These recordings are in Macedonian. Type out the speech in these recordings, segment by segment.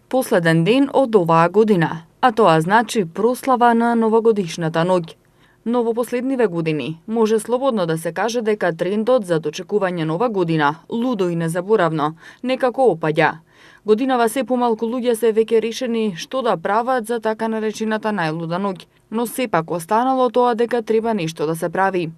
Последен ден од оваа година, а тоа значи прослава на новогодишната ноќ. Но во последниве години може слободно да се каже дека трендот за дочекување нова година, лудо и незаборавно, некако опаѓа. Годинава се помалку луѓе се веќе решени што да прават за така наречената најлуда ноќ, но сепак останало тоа дека треба нешто да се прави.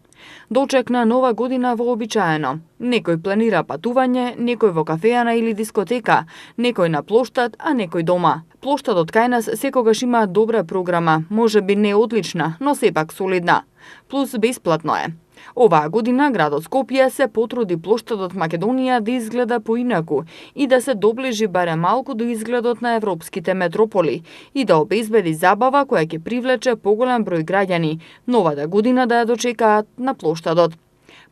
Дочек на нова година вообичаено. Некој планира патување, некој во кафеана или дискотека, некој на плоштад, а некој дома. Плоштадот кај нас секогаш има добра програма, можеби не одлична, но сепак солидна. Плюс бесплатно е. Оваа година градот Скопје се потруди плоштадот Македонија да изгледа поинаку и да се доближи барем малку до изгледот на европските метрополи и да обезбеди забава која ќе привлече поголем број граѓани новата година да ја дочекаат на плоштадот.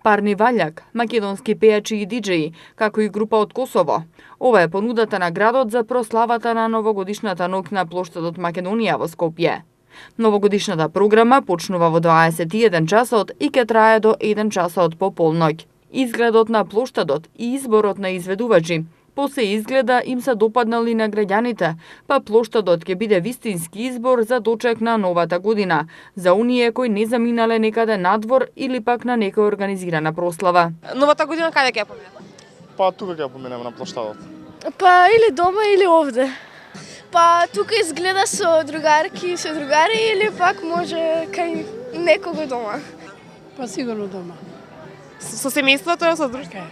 Парни Ваљак, македонски пејачи и диџеи, како и група од Косово. Ова е понудата на градот за прославата на новогодишната ноќ на плоштадот Македонија во Скопје. Новогодишната програма почнува во 21 часот и ќе трае до 1 часот по полноќ. Изгледот на плоштадот и изборот на изведувачи по се изгледа им се допаднали на граѓаните, па плоштадот ќе биде вистински избор за дочек на новата година, за оние кои не заминале некаде надвор или пак на некоја организирана прослава. Новата година каде ќе ја поминете? Па тука ќе ја поминеме на плоштадот. Па или дома или овде. Па тука изгледа со другарки, со другари или пак може кај некого дома. Па сигурно дома. Со семејството или со друштво?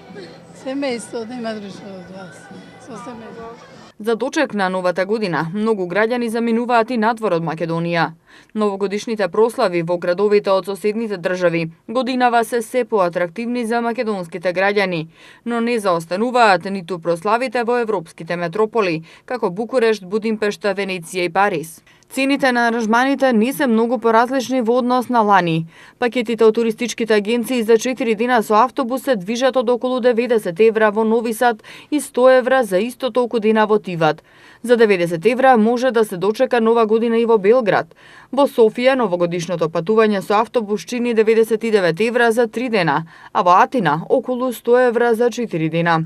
Семејство, нема друштво од вас. Со семејство. За дочек на новата година, многу граѓани заминуваат и надвор од Македонија. Новогодишните прослави во градовите од соседните држави годинава се поатрактивни за македонските граѓани, но не заостануваат ниту прославите во европските метрополи, како Букурешт, Будимпешта, Венеција и Париз. Цените на аранжманите не се многу поразлични во однос на лани. Пакетите од туристичките агенции за 4 дена со автобус се движат од околу 90 евра во Нови Сад и 100 евра за исто толку дена во Тиват. За 90 евра може да се дочека нова година и во Белград. Во Софија новогодишното патување со автобус чини 99 евра за 3 дена, а во Атина околу 100 евра за 4 дена.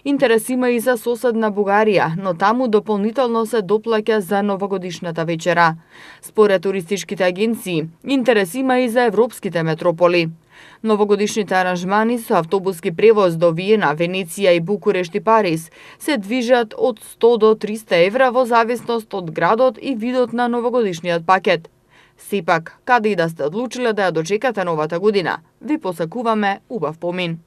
Интерес има и за соседна Бугарија, но таму дополнително се доплаќа за новогодишната вечера. Според туристичките агенции, интерес има и за европските метрополи. Новогодишните аранжмани со автобуски превоз до Виена, Венеција и Букурешт и Париз се движат од 100 до 300 евра во зависност од градот и видот на новогодишниот пакет. Сепак, каде и да сте одлучиле да ја дочекате новата година, ви посакуваме убав помин.